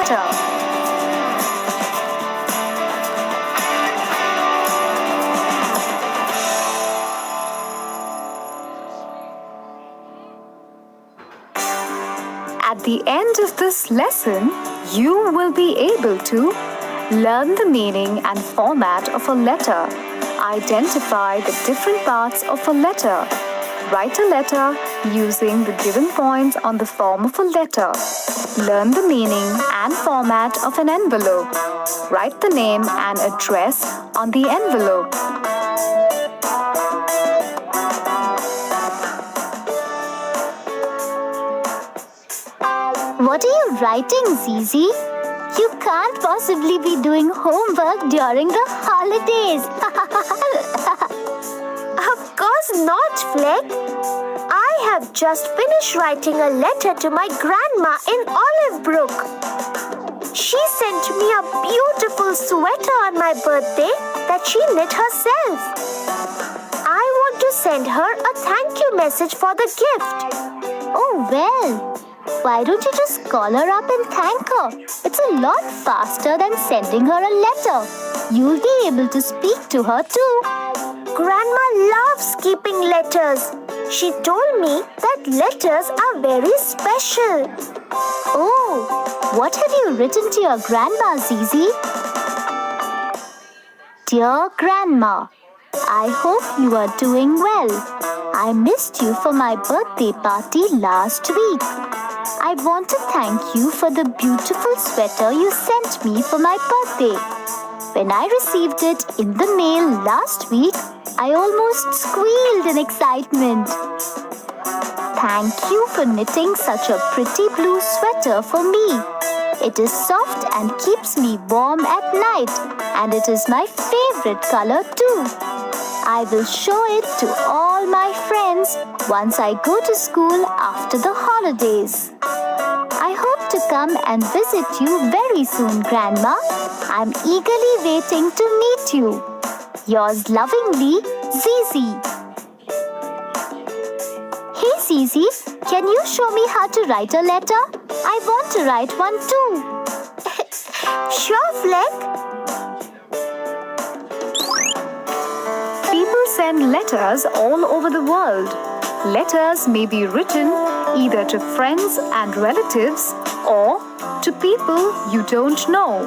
letter. At the end of this lesson, you will be able to learn the meaning and format of a letter, identify the different parts of a letter, write a letter using the given points on the form of a letter, learn the meaning and format of an envelope, write the name and address on the envelope. What are you writing, Zizi? You can't possibly be doing homework during the holidays. Of course not, Fleck. I have just finished writing a letter to my grandma in Olive Brook. She sent me a beautiful sweater on my birthday that she knit herself. I want to send her a thank you message for the gift. Oh, well. Why don't you just call her up and thank her? It's a lot faster than sending her a letter. You'll be able to speak to her too. Grandma loves keeping letters. She told me that letters are very special. Oh, what have you written to your grandma, Zizi? Dear Grandma, I hope you are doing well. I missed you for my birthday party last week. I want to thank you for the beautiful sweater you sent me for my birthday. When I received it in the mail last week, I almost squealed in excitement. Thank you for knitting such a pretty blue sweater for me. It is soft and keeps me warm at night, and it is my favorite color too. I will show it to all my friends once I go to school after the holidays. I hope to come and visit you very soon, Grandma. I'm eagerly waiting to meet you. Yours lovingly, Zizi. Hey Zizi, can you show me how to write a letter? I want to write one too. Sure, Fleck. People send letters all over the world. Letters may be written either to friends and relatives or to people you don't know.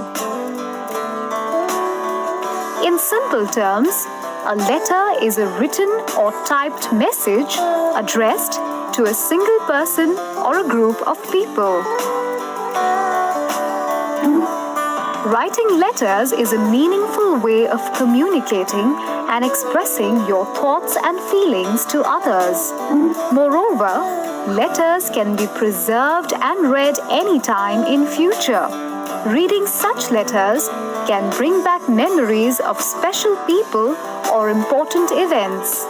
In simple terms, a letter is a written or typed message addressed to a single person or a group of people. Writing letters is a meaningful way of communicating and expressing your thoughts and feelings to others. Moreover, letters can be preserved and read anytime in future. Reading such letters can bring back memories of special people or important events.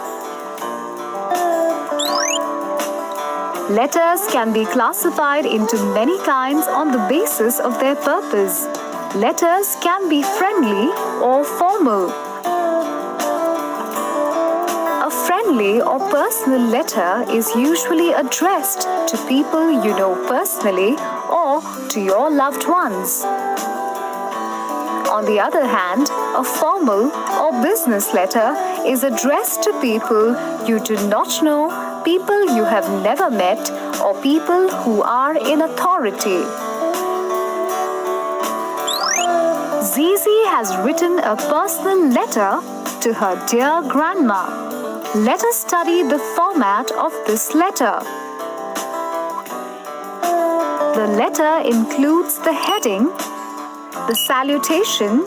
Letters can be classified into many kinds on the basis of their purpose. Letters can be friendly or formal. A friendly or personal letter is usually addressed to people you know personally or to your loved ones. On the other hand, a formal or business letter is addressed to people you do not know, people you have never met, or people who are in authority. Zizi has written a personal letter to her dear grandma. Let us study the format of this letter. The letter includes the heading, the salutation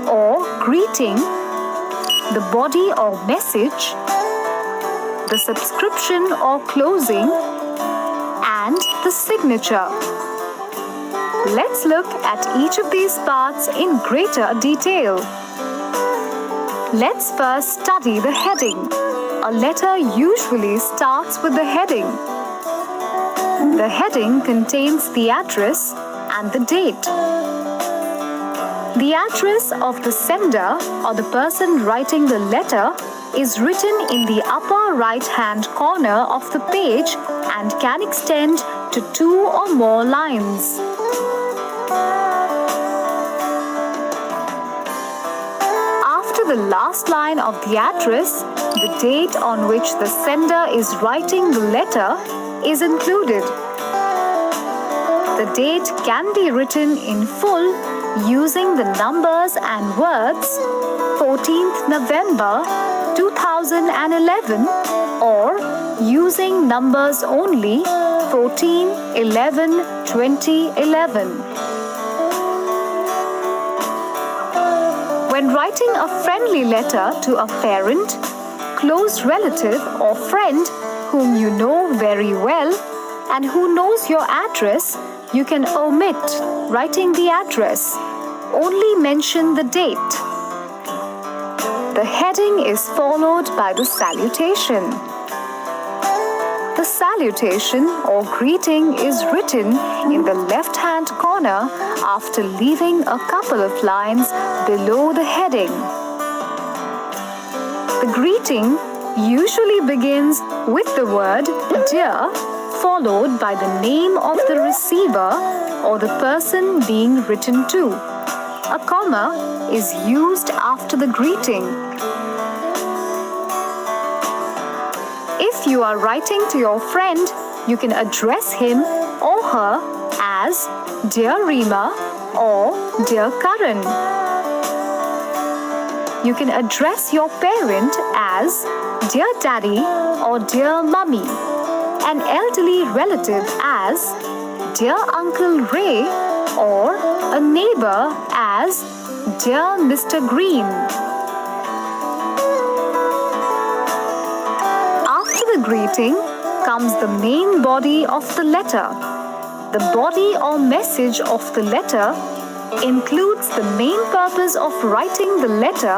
or greeting, the body or message, the subscription or closing, and the signature. Let's look at each of these parts in greater detail. Let's first study the heading. A letter usually starts with the heading. The heading contains the address and the date. The address of the sender or the person writing the letter is written in the upper right-hand corner of the page and can extend to 2 or more lines. last line of the address, the date on which the sender is writing the letter is included. The date can be written in full using the numbers and words 14th November 2011 or using numbers only 14/11/2011. When writing a friendly letter to a parent, close relative or friend whom you know very well and who knows your address, you can omit writing the address. Only mention the date. The heading is followed by the salutation. The salutation or greeting is written in the left-hand corner after leaving a couple of lines below the heading. The greeting usually begins with the word "Dear" followed by the name of the receiver or the person being written to. A comma is used after the greeting. If you are writing to your friend, you can address him or her as Dear Reema or Dear Karan. You can address your parent as Dear Daddy or Dear Mummy, an elderly relative as Dear Uncle Ray, or a neighbor as Dear Mr. Green. After the greeting comes the main body of the letter. The body or message of the letter includes the main purpose of writing the letter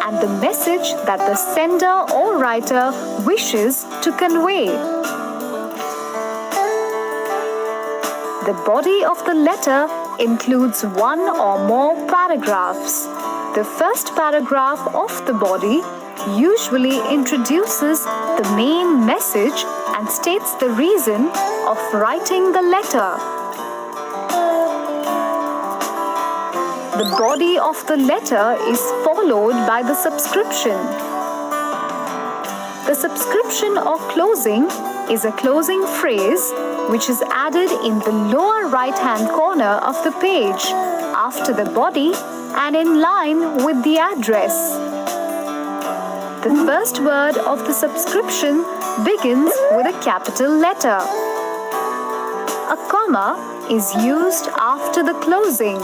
and the message that the sender or writer wishes to convey. The body of the letter includes one or more paragraphs. The first paragraph of the body usually introduces the main message and states the reason of writing the letter. The body of the letter is followed by the subscription. The subscription or closing is a closing phrase which is added in the lower right-hand corner of the page after the body and in line with the address. The first word of the subscription begins with a capital letter. A comma is used after the closing.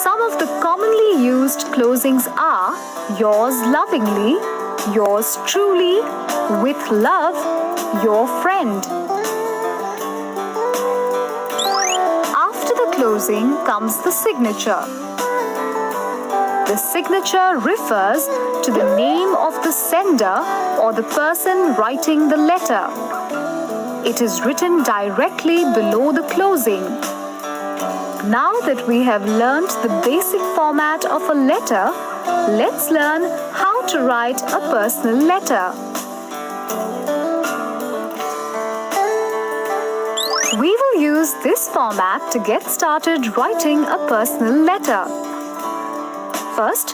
Some of the commonly used closings are yours lovingly, yours truly, with love, your friend. After the closing comes the signature. The signature refers to the name of the sender or the person writing the letter. It is written directly below the closing. Now that we have learned the basic format of a letter, let's learn how to write a personal letter. We will use this format to get started writing a personal letter. First,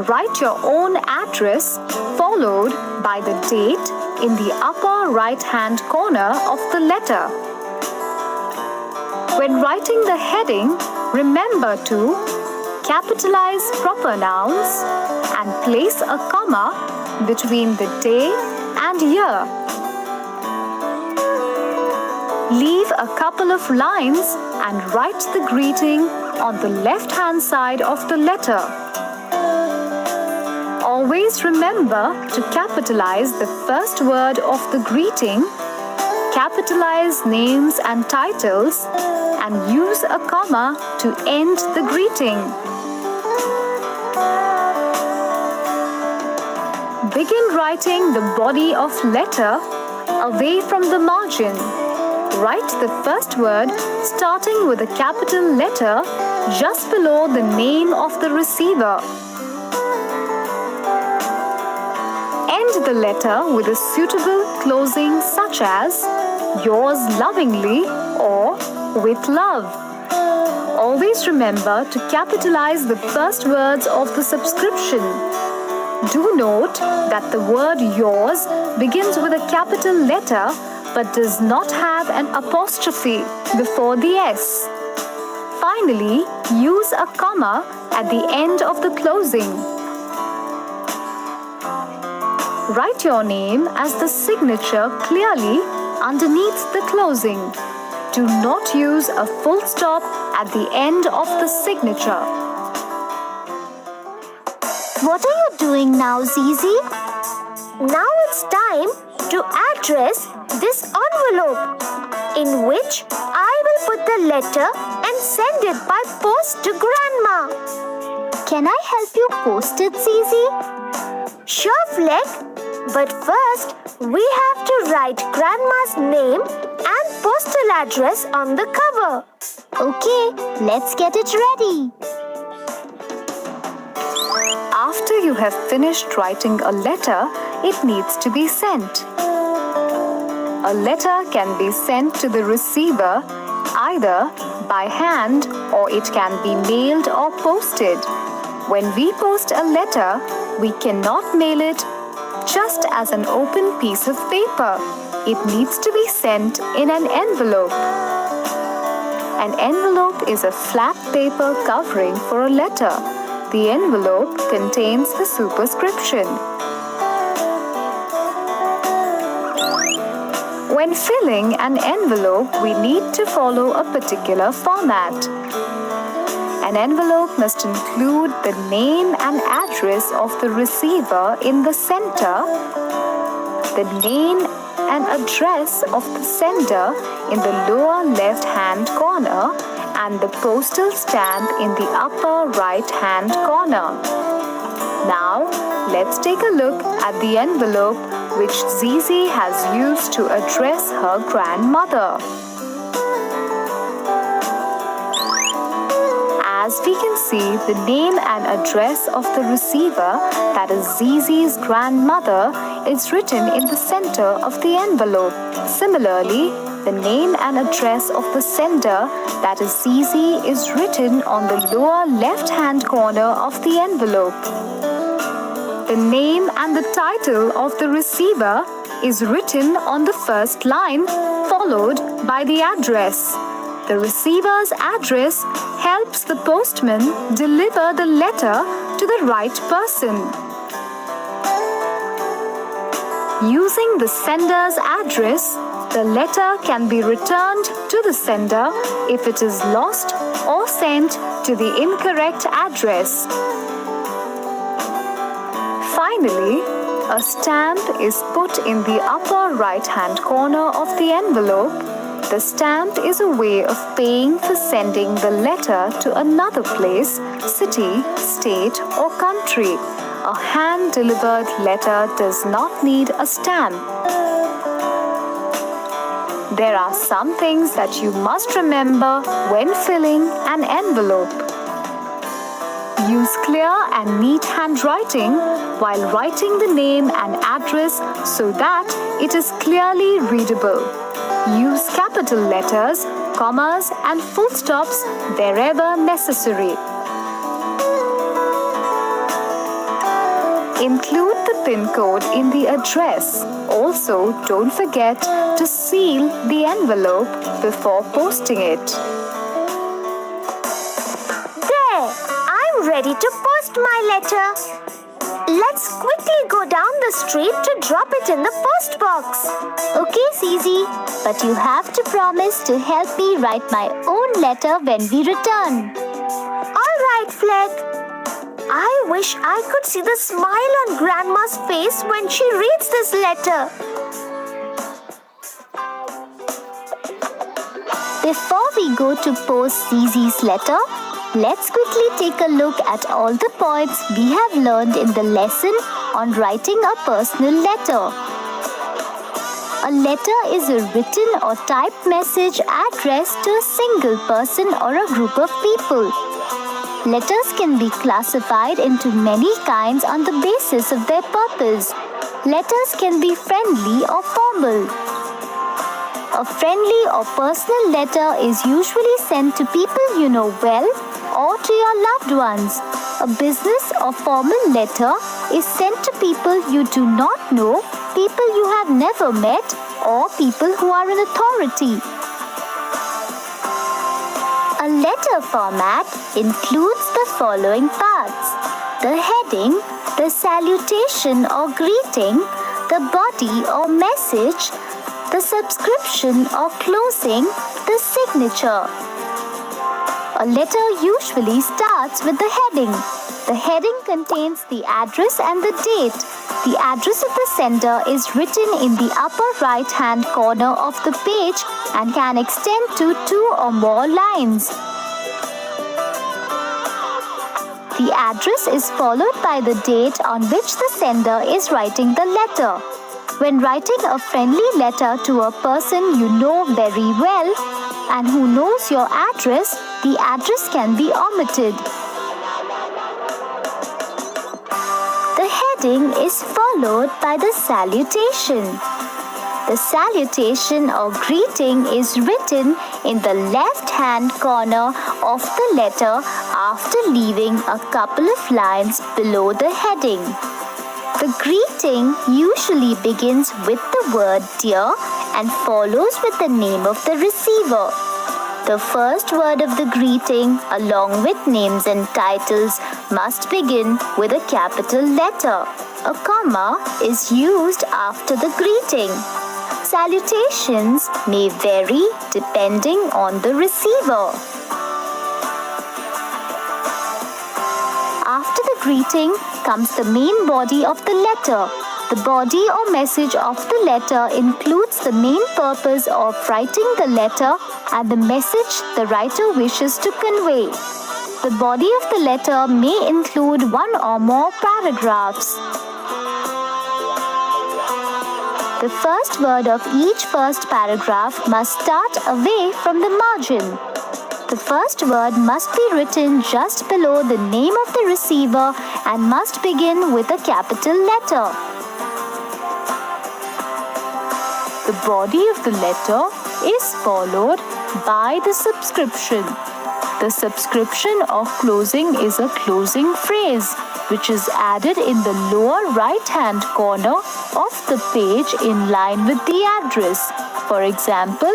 write your own address followed by the date in the upper right-hand corner of the letter. When writing the heading, remember to capitalize proper nouns and place a comma between the day and year. Leave a couple of lines and write the greeting on the left-hand side of the letter. Always remember to capitalize the first word of the greeting, capitalize names and titles, and use a comma to end the greeting. Begin writing the body of letter away from the margin. Write the first word starting with a capital letter just below the name of the receiver. End the letter with a suitable closing such as yours lovingly or with love. always remember to capitalize the first words of the subscription. Do note that the word yours begins with a capital letter but does not have an apostrophe before the S. Finally, use a comma at the end of the closing. Write your name as the signature clearly underneath the closing. Do not use a full stop at the end of the signature. What are you doing now, Zizi? Now it's time to address this envelope, in which I will put the letter and send it by post to Grandma. Can I help you post it, Zizi? Sure, Fleck. But first, we have to write Grandma's name and postal address on the cover. Okay, let's get it ready. After you have finished writing a letter, it needs to be sent. A letter can be sent to the receiver either by hand or it can be mailed or posted. When we post a letter, we cannot mail it just as an open piece of paper. It needs to be sent in an envelope. An envelope is a flat paper covering for a letter. The envelope contains the superscription. When filling an envelope, we need to follow a particular format. An envelope must include the name and address of the receiver in the center, the name and address of the sender in the lower left-hand corner, and the postal stamp in the upper right-hand corner. Now, let's take a look at the envelope which Zizi has used to address her grandmother. As we can see, the name and address of the receiver, that is Zizi's grandmother, is written in the center of the envelope. Similarly, the name and address of the sender, that is Zizi, is written on the lower left-hand corner of the envelope. The name and the title of the receiver is written on the first line, followed by the address. The receiver's address helps the postman deliver the letter to the right person. Using the sender's address, the letter can be returned to the sender if it is lost or sent to the incorrect address. Finally, a stamp is put in the upper right-hand corner of the envelope. The stamp is a way of paying for sending the letter to another place, city, state, or country. A hand-delivered letter does not need a stamp. There are some things that you must remember when filling an envelope. Use clear and neat handwriting while writing the name and address so that it is clearly readable. Use capital letters, commas, and full stops wherever necessary. Include the PIN code in the address. Also, don't forget to seal the envelope before posting it. There! I'm ready to post my letter. Let's quickly go down the street to drop it in the post box. Okay, Zizi, but you have to promise to help me write my own letter when we return. All right, Fleck. I wish I could see the smile on Grandma's face when she reads this letter. Before we go to post Zizi's letter, let's quickly take a look at all the points we have learned in the lesson on writing a personal letter. A letter is a written or typed message addressed to a single person or a group of people. Letters can be classified into many kinds on the basis of their purpose. Letters can be friendly or formal. A friendly or personal letter is usually sent to people you know well or to your loved ones. A business or formal letter is sent to people you do not know, people you have never met, or people who are in authority. A letter format includes the following parts: the heading, the salutation or greeting, the body or message, the subscription or closing, the signature. A letter usually starts with the heading. The heading contains the address and the date. The address of the sender is written in the upper right-hand corner of the page and can extend to 2 or more lines. The address is followed by the date on which the sender is writing the letter. When writing a friendly letter to a person you know very well and who knows your address, the address can be omitted. The heading is followed by the salutation. The salutation or greeting is written in the left-hand corner of the letter after leaving a couple of lines below the heading. The greeting usually begins with the word dear and follows with the name of the receiver. The first word of the greeting, along with names and titles, must begin with a capital letter. A comma is used after the greeting. Salutations may vary depending on the receiver. After the greeting comes the main body of the letter. The body or message of the letter includes the main purpose of writing the letter and the message the writer wishes to convey. The body of the letter may include 1 or more paragraphs. The first word of each first paragraph must start away from the margin. The first word must be written just below the name of the receiver and must begin with a capital letter. The body of the letter is followed by the subscription. The subscription or closing is a closing phrase which is added in the lower right-hand corner of the page in line with the address. For example,